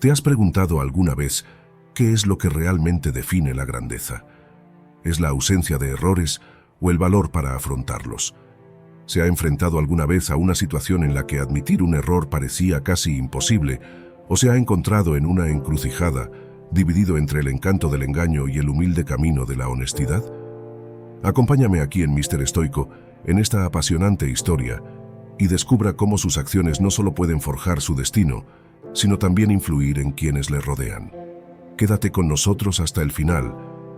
¿Te has preguntado alguna vez qué es lo que realmente define la grandeza? ¿Es la ausencia de errores o el valor para afrontarlos? ¿Se ha enfrentado alguna vez a una situación en la que admitir un error parecía casi imposible o se ha encontrado en una encrucijada, dividido entre el encanto del engaño y el humilde camino de la honestidad? Acompáñame aquí en Mister Estoico, en esta apasionante historia, y descubra cómo sus acciones no solo pueden forjar su destino, sino también influir en quienes le rodean. Quédate con nosotros hasta el final,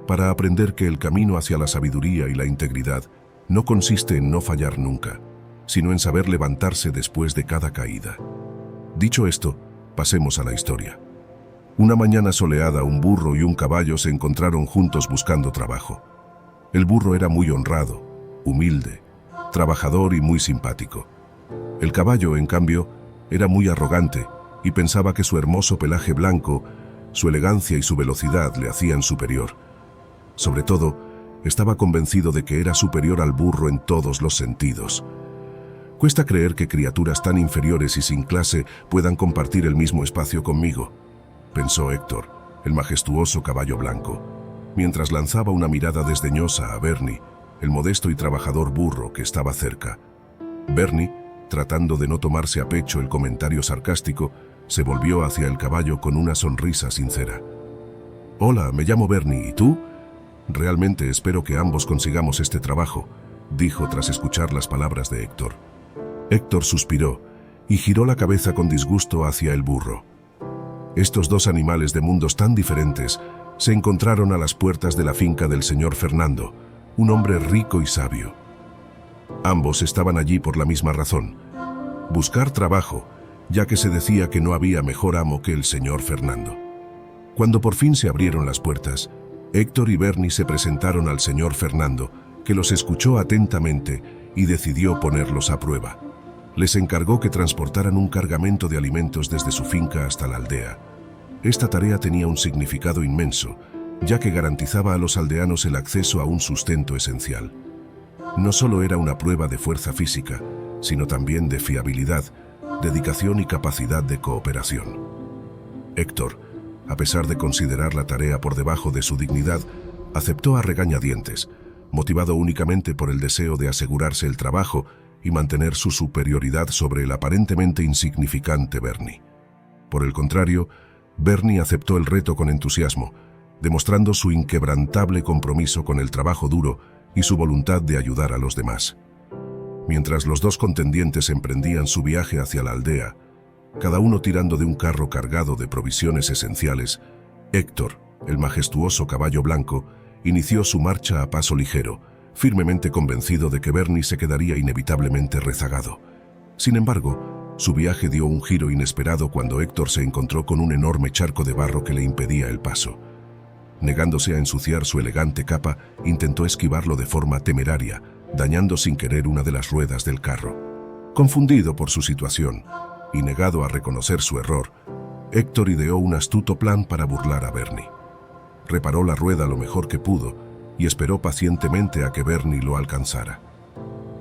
para aprender que el camino hacia la sabiduría y la integridad no consiste en no fallar nunca, sino en saber levantarse después de cada caída. Dicho esto, pasemos a la historia. Una mañana soleada, un burro y un caballo se encontraron juntos buscando trabajo. El burro era muy honrado, humilde, trabajador y muy simpático. El caballo, en cambio, era muy arrogante y pensaba que su hermoso pelaje blanco, su elegancia y su velocidad le hacían superior. Sobre todo, estaba convencido de que era superior al burro en todos los sentidos. Cuesta creer que criaturas tan inferiores y sin clase puedan compartir el mismo espacio conmigo, pensó Héctor, el majestuoso caballo blanco, mientras lanzaba una mirada desdeñosa a Bernie, el modesto y trabajador burro que estaba cerca. Bernie, tratando de no tomarse a pecho el comentario sarcástico, se volvió hacia el caballo con una sonrisa sincera. «Hola, me llamo Bernie, ¿y tú? Realmente espero que ambos consigamos este trabajo», dijo tras escuchar las palabras de Héctor. Héctor suspiró y giró la cabeza con disgusto hacia el burro. Estos dos animales de mundos tan diferentes se encontraron a las puertas de la finca del señor Fernando, un hombre rico y sabio. Ambos estaban allí por la misma razón: buscar trabajo, ya que se decía que no había mejor amo que el señor Fernando. Cuando por fin se abrieron las puertas, Héctor y Bernie se presentaron al señor Fernando, que los escuchó atentamente y decidió ponerlos a prueba. Les encargó que transportaran un cargamento de alimentos desde su finca hasta la aldea. Esta tarea tenía un significado inmenso, ya que garantizaba a los aldeanos el acceso a un sustento esencial. No solo era una prueba de fuerza física, sino también de fiabilidad, dedicación y capacidad de cooperación. Héctor, a pesar de considerar la tarea por debajo de su dignidad, aceptó a regañadientes, motivado únicamente por el deseo de asegurarse el trabajo y mantener su superioridad sobre el aparentemente insignificante Bernie. Por el contrario, Bernie aceptó el reto con entusiasmo, demostrando su inquebrantable compromiso con el trabajo duro y su voluntad de ayudar a los demás. Mientras los dos contendientes emprendían su viaje hacia la aldea, cada uno tirando de un carro cargado de provisiones esenciales, Héctor, el majestuoso caballo blanco, inició su marcha a paso ligero, firmemente convencido de que Bernie se quedaría inevitablemente rezagado. Sin embargo, su viaje dio un giro inesperado cuando Héctor se encontró con un enorme charco de barro que le impedía el paso. Negándose a ensuciar su elegante capa, intentó esquivarlo de forma temeraria, dañando sin querer una de las ruedas del carro. Confundido por su situación y negado a reconocer su error, Héctor ideó un astuto plan para burlar a Bernie. Reparó la rueda lo mejor que pudo y esperó pacientemente a que Bernie lo alcanzara.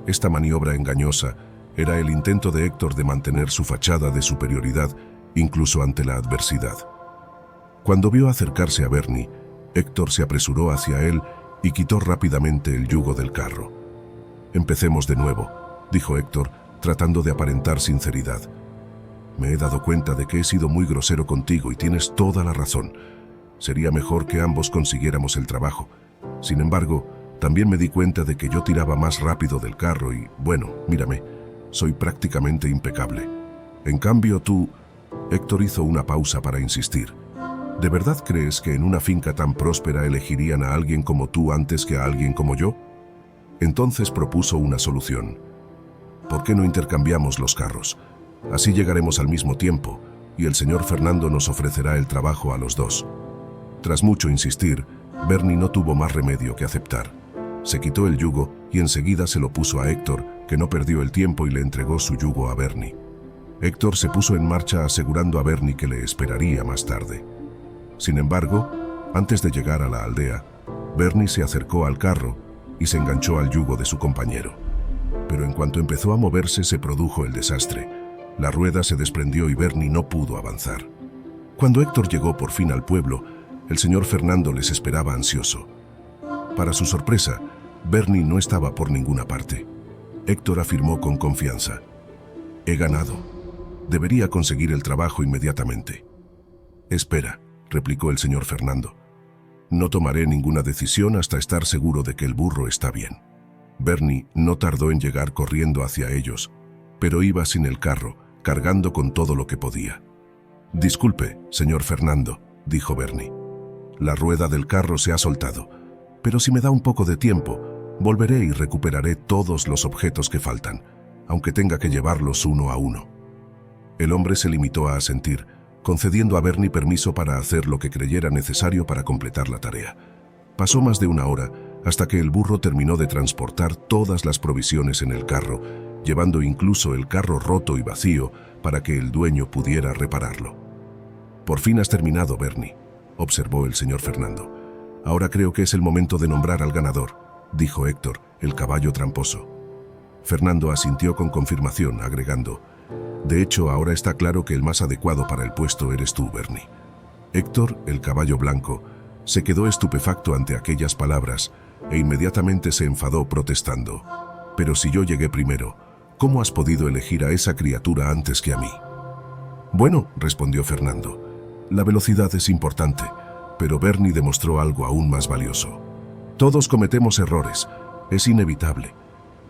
Esta maniobra engañosa era el intento de Héctor de mantener su fachada de superioridad incluso ante la adversidad. Cuando vio acercarse a Bernie, Héctor se apresuró hacia él y quitó rápidamente el yugo del carro. «Empecemos de nuevo», dijo Héctor, tratando de aparentar sinceridad. «Me he dado cuenta de que he sido muy grosero contigo y tienes toda la razón. Sería mejor que ambos consiguiéramos el trabajo. Sin embargo, también me di cuenta de que yo tiraba más rápido del carro y, bueno, mírame, soy prácticamente impecable. En cambio tú...» Héctor hizo una pausa para insistir. «¿De verdad crees que en una finca tan próspera elegirían a alguien como tú antes que a alguien como yo?» Entonces propuso una solución. «¿Por qué no intercambiamos los carros? Así llegaremos al mismo tiempo y el señor Fernando nos ofrecerá el trabajo a los dos». Tras mucho insistir, Bernie no tuvo más remedio que aceptar. Se quitó el yugo y enseguida se lo puso a Héctor, que no perdió el tiempo y le entregó su yugo a Bernie. Héctor se puso en marcha asegurando a Bernie que le esperaría más tarde. Sin embargo, antes de llegar a la aldea, Bernie se acercó al carro y se enganchó al yugo de su compañero. Pero en cuanto empezó a moverse se produjo el desastre. La rueda se desprendió y Bernie no pudo avanzar. Cuando Héctor llegó por fin al pueblo, el señor Fernando les esperaba ansioso. Para su sorpresa, Bernie no estaba por ninguna parte. Héctor afirmó con confianza: «He ganado. Debería conseguir el trabajo inmediatamente». «Espera», replicó el señor Fernando. «No tomaré ninguna decisión hasta estar seguro de que el burro está bien». Bernie no tardó en llegar corriendo hacia ellos, pero iba sin el carro, cargando con todo lo que podía. «Disculpe, señor Fernando», dijo Bernie. «La rueda del carro se ha soltado, pero si me da un poco de tiempo, volveré y recuperaré todos los objetos que faltan, aunque tenga que llevarlos uno a uno». El hombre se limitó a asentir, concediendo a Bernie permiso para hacer lo que creyera necesario para completar la tarea. Pasó más de una hora hasta que el burro terminó de transportar todas las provisiones en el carro, llevando incluso el carro roto y vacío para que el dueño pudiera repararlo. «Por fin has terminado, Bernie», observó el señor Fernando. «Ahora creo que es el momento de nombrar al ganador», dijo Héctor, el caballo tramposo. Fernando asintió con confirmación, agregando: «De hecho, ahora está claro que el más adecuado para el puesto eres tú, Bernie». Héctor, el caballo blanco, se quedó estupefacto ante aquellas palabras e inmediatamente se enfadó protestando: «Pero si yo llegué primero, ¿cómo has podido elegir a esa criatura antes que a mí?». «Bueno», respondió Fernando, «la velocidad es importante, pero Bernie demostró algo aún más valioso. Todos cometemos errores, es inevitable.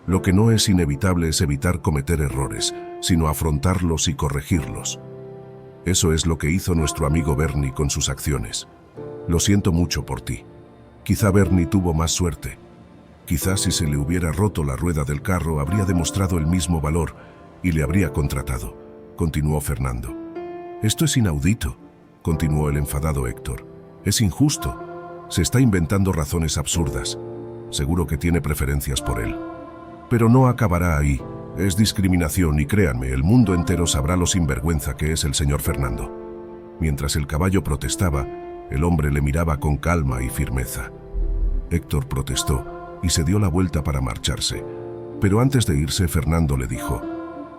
Lo que no es inevitable es evitar cometer errores, sino afrontarlos y corregirlos. Eso es lo que hizo nuestro amigo Bernie con sus acciones. Lo siento mucho por ti. Quizá Bernie tuvo más suerte. Quizás si se le hubiera roto la rueda del carro habría demostrado el mismo valor y le habría contratado», continuó Fernando. «Esto es inaudito», continuó el enfadado Héctor. «Es injusto. Se está inventando razones absurdas. Seguro que tiene preferencias por él. Pero no acabará ahí. Es discriminación y créanme, el mundo entero sabrá lo sinvergüenza que es el señor Fernando». Mientras el caballo protestaba, el hombre le miraba con calma y firmeza. Héctor protestó y se dio la vuelta para marcharse. Pero antes de irse, Fernando le dijo: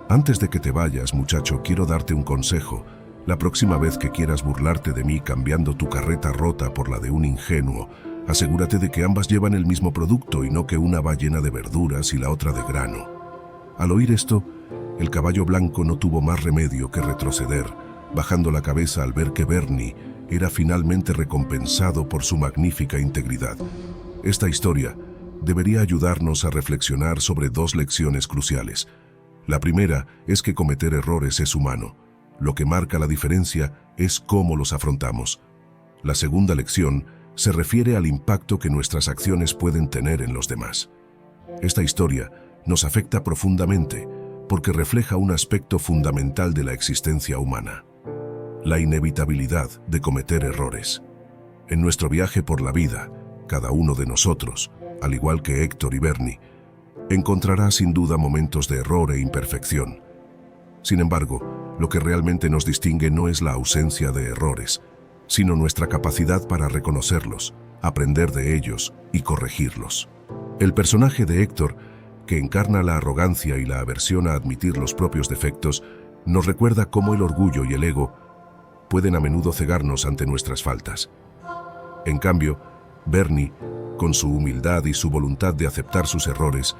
«Antes de que te vayas, muchacho, quiero darte un consejo. La próxima vez que quieras burlarte de mí cambiando tu carreta rota por la de un ingenuo, asegúrate de que ambas llevan el mismo producto y no que una va llena de verduras y la otra de grano». Al oír esto, el caballo blanco no tuvo más remedio que retroceder, bajando la cabeza al ver que Bernie era finalmente recompensado por su magnífica integridad. Esta historia debería ayudarnos a reflexionar sobre dos lecciones cruciales. La primera es que cometer errores es humano. Lo que marca la diferencia es cómo los afrontamos. La segunda lección se refiere al impacto que nuestras acciones pueden tener en los demás. Esta historia nos afecta profundamente porque refleja un aspecto fundamental de la existencia humana: la inevitabilidad de cometer errores. En nuestro viaje por la vida, cada uno de nosotros, al igual que Héctor y Bernie, encontrará sin duda momentos de error e imperfección. Sin embargo, lo que realmente nos distingue no es la ausencia de errores, sino nuestra capacidad para reconocerlos, aprender de ellos y corregirlos. El personaje de Héctor, que encarna la arrogancia y la aversión a admitir los propios defectos, nos recuerda cómo el orgullo y el ego pueden a menudo cegarnos ante nuestras faltas. En cambio, Bernie, con su humildad y su voluntad de aceptar sus errores,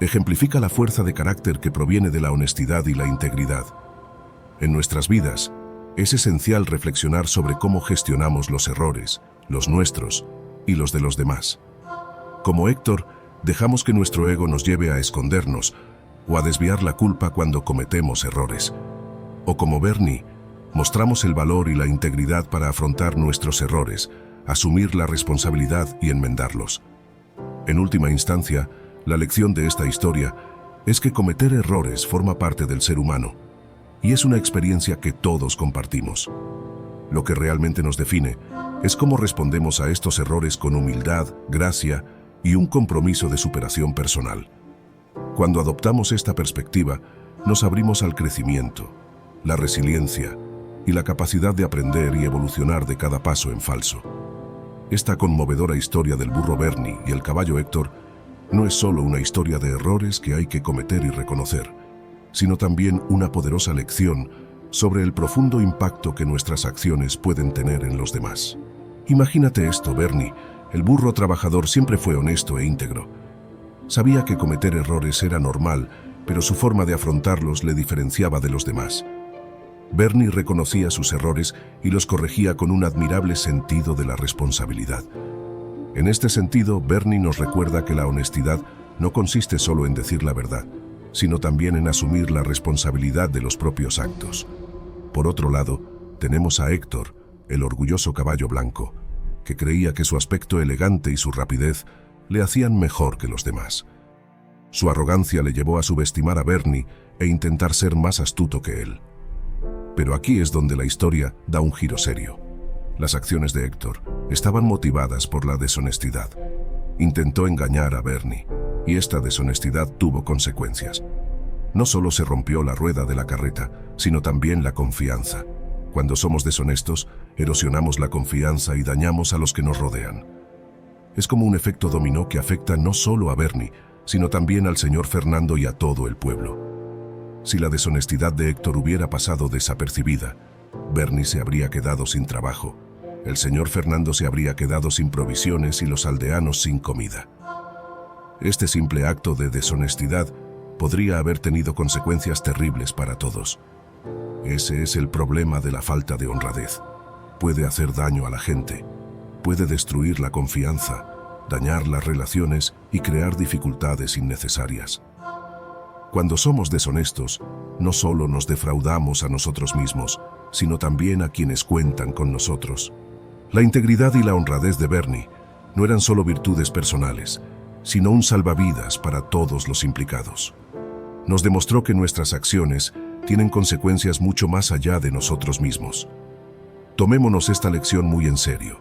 ejemplifica la fuerza de carácter que proviene de la honestidad y la integridad. En nuestras vidas, es esencial reflexionar sobre cómo gestionamos los errores, los nuestros y los de los demás. Como Héctor, dejamos que nuestro ego nos lleve a escondernos o a desviar la culpa cuando cometemos errores. O como Bernie, mostramos el valor y la integridad para afrontar nuestros errores, asumir la responsabilidad y enmendarlos. En última instancia, la lección de esta historia es que cometer errores forma parte del ser humano y es una experiencia que todos compartimos. Lo que realmente nos define es cómo respondemos a estos errores con humildad, gracia y un compromiso de superación personal. Cuando adoptamos esta perspectiva, nos abrimos al crecimiento, la resiliencia y la capacidad de aprender y evolucionar de cada paso en falso. Esta conmovedora historia del burro Bernie y el caballo Héctor no es solo una historia de errores que hay que cometer y reconocer, sino también una poderosa lección sobre el profundo impacto que nuestras acciones pueden tener en los demás. Imagínate esto, Bernie, el burro trabajador siempre fue honesto e íntegro. Sabía que cometer errores era normal, pero su forma de afrontarlos le diferenciaba de los demás. Bernie reconocía sus errores y los corregía con un admirable sentido de la responsabilidad. En este sentido, Bernie nos recuerda que la honestidad no consiste solo en decir la verdad, sino también en asumir la responsabilidad de los propios actos. Por otro lado, tenemos a Héctor, el orgulloso caballo blanco, que creía que su aspecto elegante y su rapidez le hacían mejor que los demás. Su arrogancia le llevó a subestimar a Bernie e intentar ser más astuto que él. Pero aquí es donde la historia da un giro serio. Las acciones de Héctor estaban motivadas por la deshonestidad. Intentó engañar a Bernie, y esta deshonestidad tuvo consecuencias. No solo se rompió la rueda de la carreta, sino también la confianza. Cuando somos deshonestos, erosionamos la confianza y dañamos a los que nos rodean. Es como un efecto dominó que afecta no solo a Bernie, sino también al señor Fernando y a todo el pueblo. Si la deshonestidad de Héctor hubiera pasado desapercibida, Bernie se habría quedado sin trabajo, el señor Fernando se habría quedado sin provisiones y los aldeanos sin comida. Este simple acto de deshonestidad podría haber tenido consecuencias terribles para todos. Ese es el problema de la falta de honradez. Puede hacer daño a la gente, puede destruir la confianza, dañar las relaciones y crear dificultades innecesarias. Cuando somos deshonestos, no solo nos defraudamos a nosotros mismos, sino también a quienes cuentan con nosotros. La integridad y la honradez de Bernie no eran solo virtudes personales, sino un salvavidas para todos los implicados. Nos demostró que nuestras acciones tienen consecuencias mucho más allá de nosotros mismos. Tomémonos esta lección muy en serio.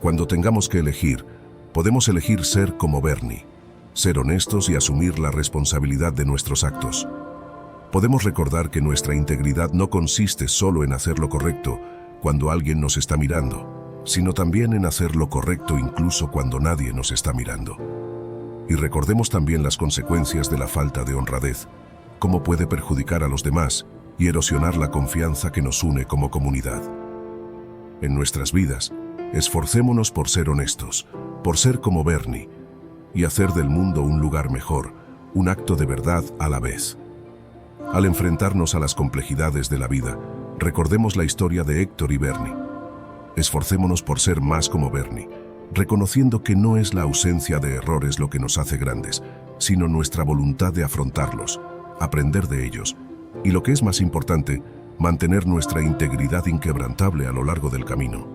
Cuando tengamos que elegir, podemos elegir ser como Bernie, ser honestos y asumir la responsabilidad de nuestros actos. Podemos recordar que nuestra integridad no consiste solo en hacer lo correcto cuando alguien nos está mirando, sino también en hacer lo correcto incluso cuando nadie nos está mirando. Y recordemos también las consecuencias de la falta de honradez, cómo puede perjudicar a los demás y erosionar la confianza que nos une como comunidad. En nuestras vidas, esforcémonos por ser honestos, por ser como Bernie, y hacer del mundo un lugar mejor, un acto de verdad a la vez. Al enfrentarnos a las complejidades de la vida, recordemos la historia de Héctor y Bernie. Esforcémonos por ser más como Bernie, reconociendo que no es la ausencia de errores lo que nos hace grandes, sino nuestra voluntad de afrontarlos, aprender de ellos, y lo que es más importante, mantener nuestra integridad inquebrantable a lo largo del camino.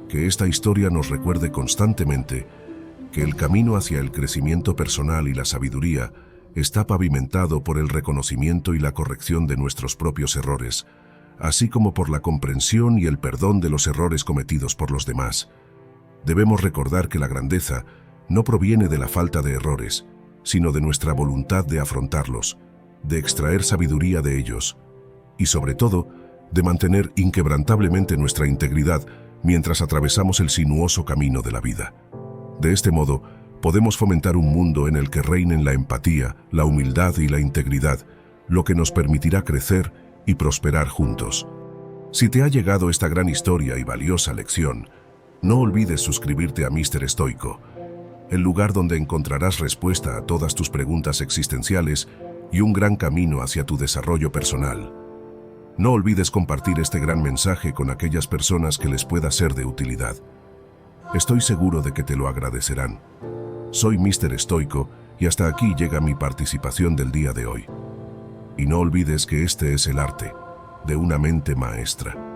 Que esta historia nos recuerde constantemente que el camino hacia el crecimiento personal y la sabiduría está pavimentado por el reconocimiento y la corrección de nuestros propios errores, así como por la comprensión y el perdón de los errores cometidos por los demás. Debemos recordar que la grandeza no proviene de la falta de errores, sino de nuestra voluntad de afrontarlos, de extraer sabiduría de ellos, y sobre todo, de mantener inquebrantablemente nuestra integridad mientras atravesamos el sinuoso camino de la vida. De este modo, podemos fomentar un mundo en el que reinen la empatía, la humildad y la integridad, lo que nos permitirá crecer y prosperar juntos. Si te ha llegado esta gran historia y valiosa lección, no olvides suscribirte a Mr. Estoico, el lugar donde encontrarás respuesta a todas tus preguntas existenciales y un gran camino hacia tu desarrollo personal. No olvides compartir este gran mensaje con aquellas personas que les pueda ser de utilidad. Estoy seguro de que te lo agradecerán. Soy Mr. Estoico y hasta aquí llega mi participación del día de hoy. Y no olvides que este es el arte de una mente maestra.